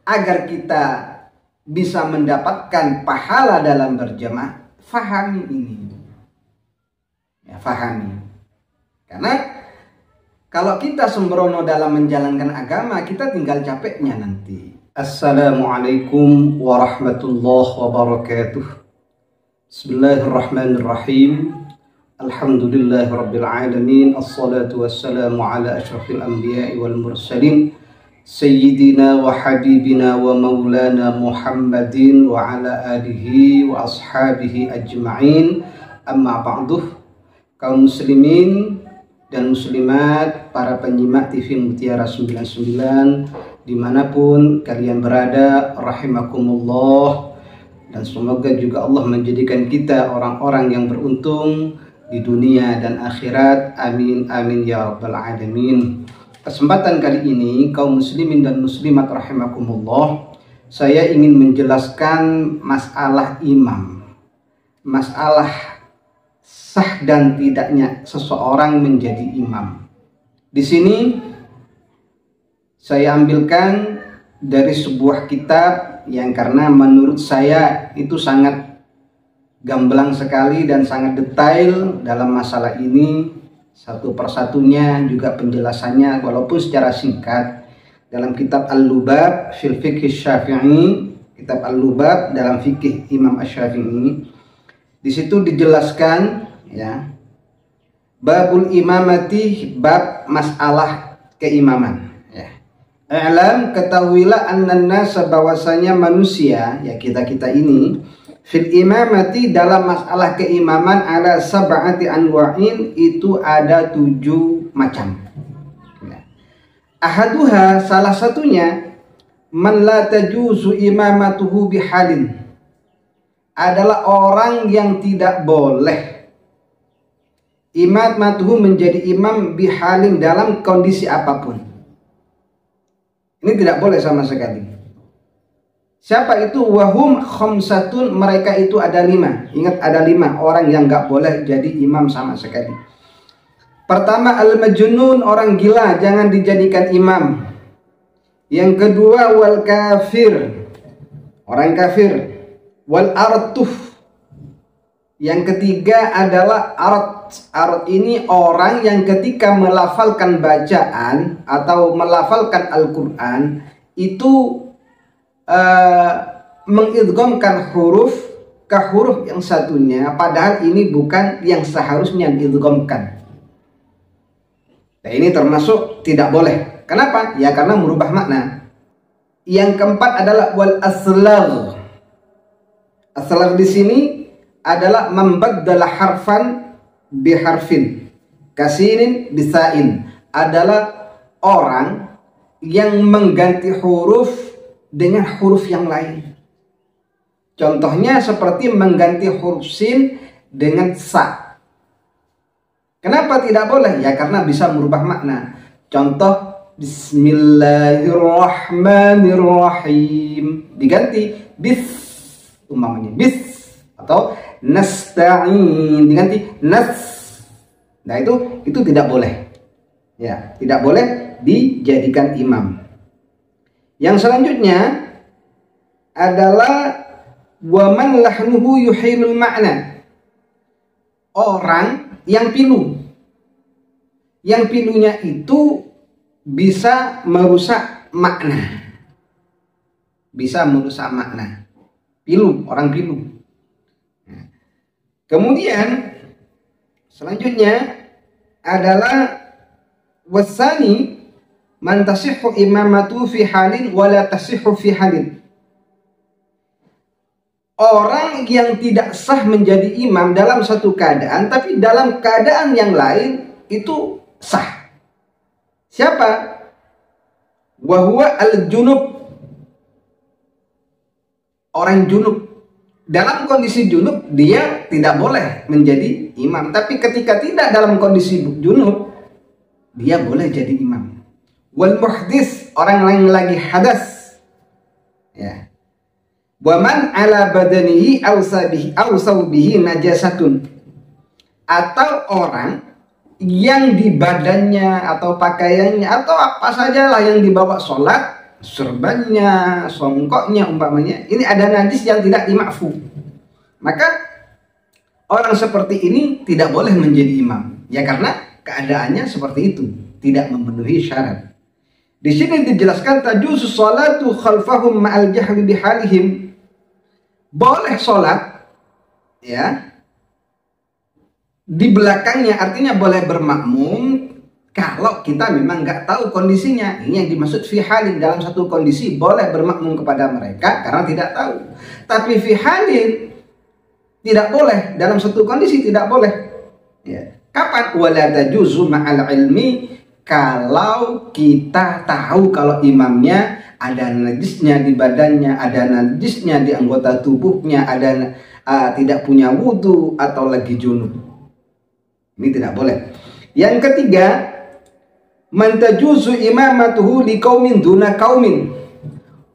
agar kita bisa mendapatkan pahala dalam berjamaah, fahami ini. Ya, fahami. Karena kalau kita sembrono dalam menjalankan agama, kita tinggal capeknya nanti. Assalamualaikum warahmatullahi wabarakatuh. Bismillahirrahmanirrahim. Alhamdulillahirabbil alamin. Assalatu wassalamu ala asyrafil anbiya'i wal mursalin. Sayyidina wa habibina wa maulana Muhammadin wa ala alihi wa ashabihi ajma'in. Amma ba'duh. Kaum muslimin dan muslimat, para penyimak TV Mutiara 99 dimanapun kalian berada, rahimakumullah. Dan semoga juga Allah menjadikan kita orang-orang yang beruntung di dunia dan akhirat. Amin amin ya rabbal alamin. Kesempatan kali ini kaum muslimin dan muslimat rahimakumullah, saya ingin menjelaskan masalah imam. Masalah sah dan tidaknya seseorang menjadi imam. Di sini saya ambilkan dari sebuah kitab yang karena menurut saya itu sangat gamblang sekali dan sangat detail dalam masalah ini. Satu persatunya juga penjelasannya walaupun secara singkat dalam kitab Al-Lubab fil Fiqh Syafi'i, kitab Al-Lubab dalam fikih Imam Asy-Syafi'i. Di situ dijelaskan ya, babul imamati, bab masalah keimaman ya. I'lam, ketahuilah annan nasa, bahwasanya manusia ya, kita ini fil imamati, dalam masalah keimaman, ada sab'ati anwa'in, itu ada 7 macam ya. Ahaduha, salah satunya, man la tajuzu imamatuhu bihalin, adalah orang yang tidak boleh imamatuhu, menjadi imam, bihalin, dalam kondisi apapun. Ini tidak boleh sama sekali. Siapa itu? Wahum khamsatun, mereka itu ada 5. Ingat, ada 5 orang yang gak boleh jadi imam sama sekali. Pertama, al-majnun, orang gila, jangan dijadikan imam. Yang kedua, wal kafir, orang kafir. Wal artuf, yang ketiga adalah art. Art ini orang yang ketika melafalkan bacaan atau melafalkan Al-Quran itu mengidghamkan huruf ke huruf yang satunya, padahal ini bukan yang seharusnya diidghamkan. Nah, ini termasuk tidak boleh. Kenapa? Ya karena merubah makna. Yang keempat adalah wal aslagh. Aslagh di sini adalah membaddala harfan biharfin, kasinin bisain, adalah orang yang mengganti huruf dengan huruf yang lain. Contohnya seperti mengganti huruf sin dengan sa. Kenapa tidak boleh? Ya karena bisa merubah makna. Contoh Bismillahirrahmanirrahim diganti bis, umpamanya bis, atau nasta'in diganti nas. Nah itu tidak boleh. Ya, tidak boleh dijadikan imam. Yang selanjutnya adalah waman lahnuhu yuhilul makna, orang yang pilu. Yang pilunya itu bisa merusak makna. Bisa merusak makna. Pilu, orang pilu. Kemudian selanjutnya adalah wasani man tasihhu imamatu fi halin wala tasihhu fi halin. Orang yang tidak sah menjadi imam dalam satu keadaan, tapi dalam keadaan yang lain itu sah. Siapa? Wa huwa al-junub, orang junub. Dalam kondisi junub dia tidak boleh menjadi imam, tapi ketika tidak dalam kondisi junub dia boleh jadi imam. Wal muhdis, orang yang lagi hadas ya. Wa man ala badanihi aw sawbihi najasatun, atau orang yang di badannya atau pakaiannya atau apa sajalah yang dibawa sholat serbannya, songkoknya umpamanya, ini ada najis yang tidak dimakfu, maka orang seperti ini tidak boleh menjadi imam. Ya karena keadaannya seperti itu, tidak memenuhi syarat. Di sini dijelaskan tajuzu sholatu khalfahum ma'al jahli bihalihim. Boleh sholat ya di belakangnya, artinya boleh bermakmum kalau kita memang nggak tahu kondisinya. Ini yang dimaksud fi halin, dalam satu kondisi boleh bermakmum kepada mereka karena tidak tahu. Tapi fi halin tidak boleh, dalam satu kondisi tidak boleh. Ya. Kapan? Wala tajuzu ma'al ilmi, kalau kita tahu kalau imamnya ada najisnya di badannya, ada najisnya di anggota tubuhnya, ada tidak punya wudhu atau lagi junub. Ini tidak boleh. Yang ketiga, man tajuzu imamatuhu liqaumin duna qaumin.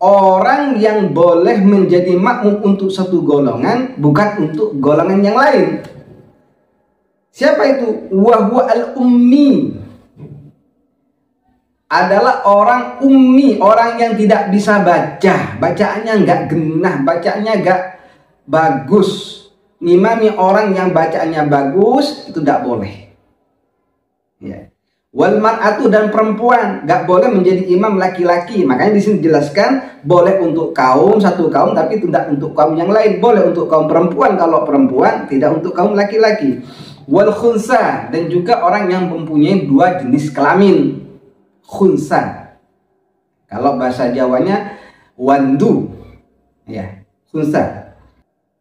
Orang yang boleh menjadi makmum untuk satu golongan, bukan untuk golongan yang lain. Siapa itu? Wa huwa al-ummi. Adalah orang ummi, orang yang tidak bisa baca, bacaannya nggak genah, bacaannya nggak bagus. Ngimami orang yang bacaannya bagus itu tidak boleh. Ya. Wal mar'atu, dan perempuan nggak boleh menjadi imam laki-laki. Makanya di sini dijelaskan boleh untuk kaum, satu kaum, tapi tidak untuk kaum yang lain. Boleh untuk kaum perempuan kalau perempuan, tidak untuk kaum laki-laki. Wal khunsa, dan juga orang yang mempunyai dua jenis kelamin. Khunsa, kalau bahasa Jawanya wandu, ya khunsa,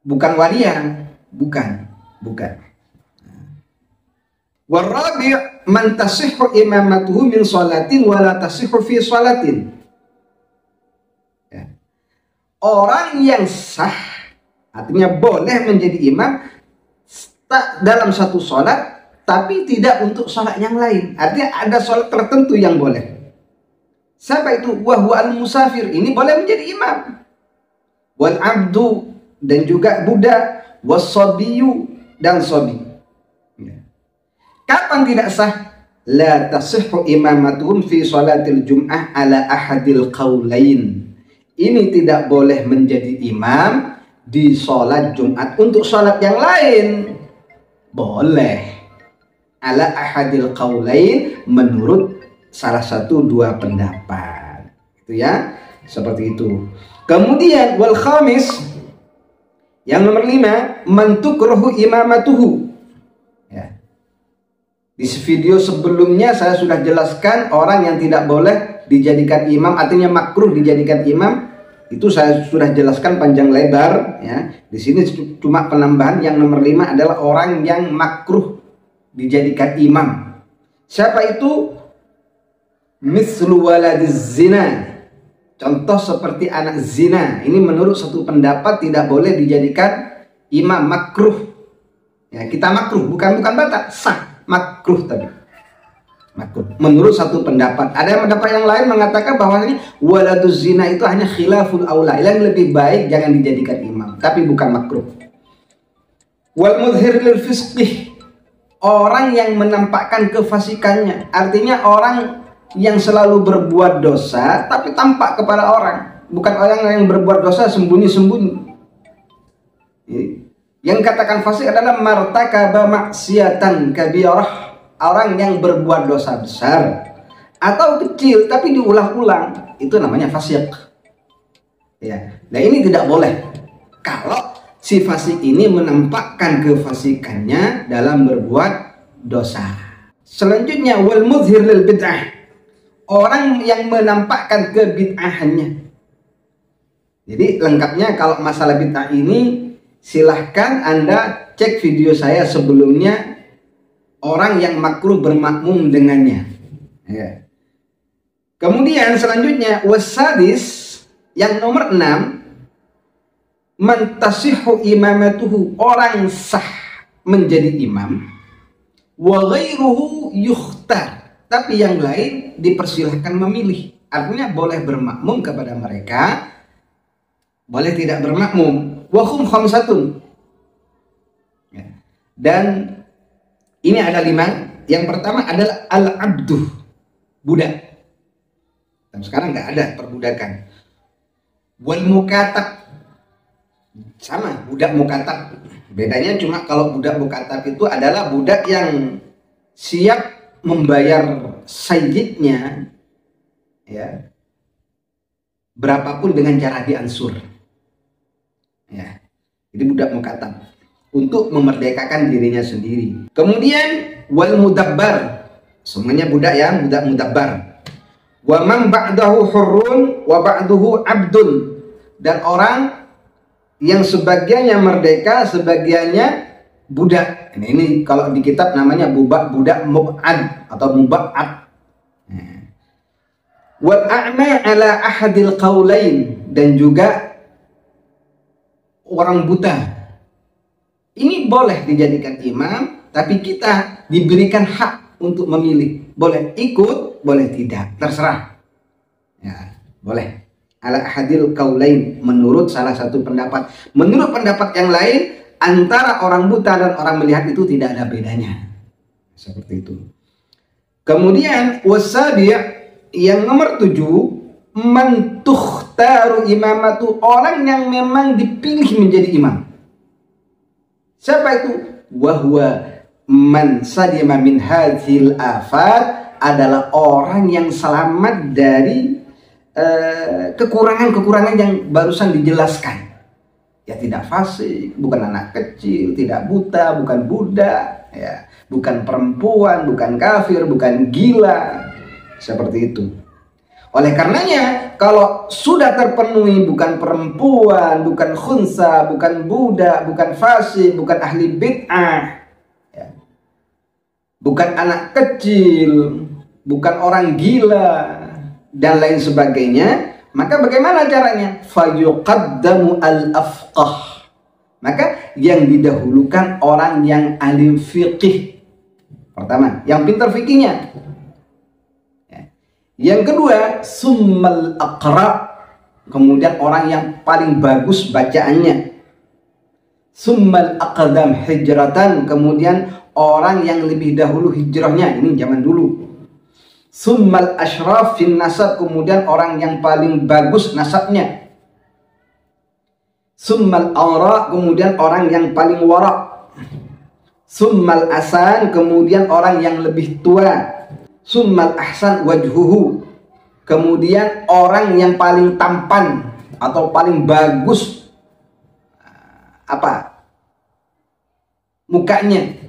bukan walian, bukan. Warabi' man tasihhu imamatuhu min sholatin wala tasihhu fi sholatin. Ya. Orang yang sah, artinya boleh menjadi imam dalam satu sholat, tapi tidak untuk sholat yang lain. Artinya ada sholat tertentu yang boleh. Siapa itu? Wahwa al-musafir, ini boleh menjadi imam. Wal abdu, dan juga budak. Wasobiyu, dan sobi. Kapan tidak sah? La tasihhu imamatuhum fi sholatil jum'ah ala ahadil qawlain. Ini tidak boleh menjadi imam di sholat Jumat. Untuk sholat yang lain boleh. Ala ahadil qaulain, menurut salah satu dua pendapat. Itu ya, seperti itu. Kemudian wal khamis, yang nomor 5, man tukrahu imamatuhu. Ya. Di video sebelumnya saya sudah jelaskan orang yang tidak boleh dijadikan imam, artinya makruh dijadikan imam. Itu saya sudah jelaskan panjang lebar ya. Di sini cuma penambahan yang nomor 5 adalah orang yang makruh dijadikan imam. Siapa itu? Mislu waladiz zina. Contoh seperti anak zina. Ini menurut satu pendapat tidak boleh dijadikan imam, makruh. Ya, kita makruh, bukan batal, sah, makruh tadi. Makruh. Menurut satu pendapat. Ada pendapat yang lain mengatakan bahwa ini waladuz zina itu hanya khilaful aula. Yang lebih baik jangan dijadikan imam, tapi bukan makruh. Wal mudhhir lil fisqih, orang yang menampakkan kefasikannya, artinya orang yang selalu berbuat dosa tapi tampak kepada orang, bukan orang yang berbuat dosa sembunyi-sembunyi. Yang katakan fasik adalah martakaba maksiatan kabirah, orang yang berbuat dosa besar atau kecil tapi diulang-ulang, itu namanya fasik. Ya, nah ini tidak boleh kalau si fasik ini menampakkan kefasikannya dalam berbuat dosa. Selanjutnya wal mudhhir lil bid'ah, orang yang menampakkan kebid'ahannya. Jadi lengkapnya kalau masalah bid'ah ini silahkan Anda cek video saya sebelumnya, orang yang makruh bermakmum dengannya. Ya. Kemudian selanjutnya wasadis, yang nomor 6, man tasihhu imamatuhu, orang sah menjadi imam, wa ghairuhu yukhtar, tapi yang lain dipersilahkan memilih. Artinya boleh bermakmum kepada mereka, boleh tidak bermakmum. Wa hum khamsatun. Dan ini ada 5. Yang pertama adalah al-abdu, budak. Dan sekarang nggak ada perbudakan. Wal mukatab sama, budak mukatab. Bedanya cuma kalau budak mukatab itu adalah budak yang siap membayar sayyidnya, ya, berapapun dengan cara diansur. Ya, jadi budak mukatab untuk memerdekakan dirinya sendiri. Kemudian wal mudabbar, semuanya budak yang budak mudabbar. Wa man ba'dahu hurrun wa ba'duhu abdun, dan orang yang sebagiannya merdeka, sebagiannya budak. Ini kalau di kitab namanya budak mub'ad atau mub'ad. Wal a'ma ala ahadil qaulain, dan juga orang buta. Ini boleh dijadikan imam, tapi kita diberikan hak untuk memilih. Boleh ikut, boleh tidak, terserah. Ya, boleh. Ala ahadil qaulain, menurut salah satu pendapat. Menurut pendapat yang lain, antara orang buta dan orang melihat itu tidak ada bedanya. Seperti itu. Kemudian wasabi' yang nomor 7, man tukhtaru imamatu, orang yang memang dipilih menjadi imam. Siapa itu? Wahwa man sadima min hadhil afat, adalah orang yang selamat dari kekurangan-kekurangan yang barusan dijelaskan. Ya, tidak fasik, bukan anak kecil, tidak buta, bukan budak, ya, bukan perempuan, bukan kafir, bukan gila, seperti itu. Oleh karenanya, kalau sudah terpenuhi bukan perempuan, bukan khunsa, bukan budak, bukan fasik, bukan ahli bid'ah, ya, bukan anak kecil, bukan orang gila, dan lain sebagainya, maka bagaimana caranya? Fayuqaddamu al-afqah, maka yang didahulukan orang yang alim fiqih. Pertama, yang pintar fikihnya. Yang kedua, summal aqra, kemudian orang yang paling bagus bacaannya. Summal aqdam hijratan, kemudian orang yang lebih dahulu hijrahnya, ini zaman dulu. Summal ashraf fin nasab, kemudian orang yang paling bagus nasabnya. Summal awra, kemudian orang yang paling wara. Summal asan, kemudian orang yang lebih tua. Summal ahsan wajhuhu, kemudian orang yang paling tampan atau paling bagus mukanya.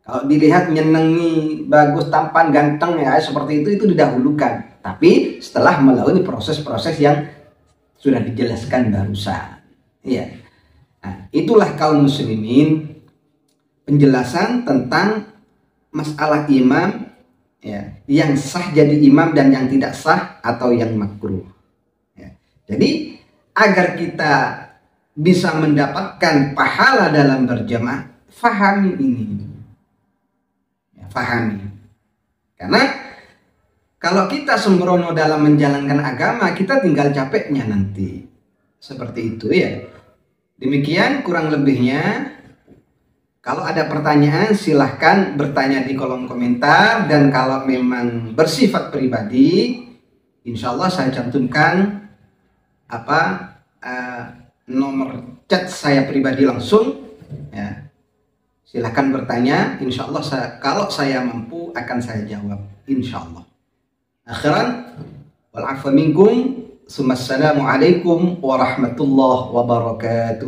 Kalau dilihat nyenengi, bagus, tampan, ganteng, ya seperti itu didahulukan. Tapi setelah melalui proses-proses yang sudah dijelaskan barusan. Iya. Nah, itulah kaum muslimin penjelasan tentang masalah imam, ya, yang sah jadi imam dan yang tidak sah atau yang makruh. Ya. Jadi agar kita bisa mendapatkan pahala dalam berjamaah, fahami ini. Pahami, karena kalau kita sembrono dalam menjalankan agama, kita tinggal capeknya nanti, seperti itu ya. Demikian kurang lebihnya. Kalau ada pertanyaan silahkan bertanya di kolom komentar, dan kalau memang bersifat pribadi, insya Allah saya cantumkan nomor chat saya pribadi langsung, ya. Silahkan bertanya, insya Allah kalau saya mampu akan saya jawab, insya Allah. Akhiran, wal afa minkum, assalamualaikum warahmatullahi wabarakatuh.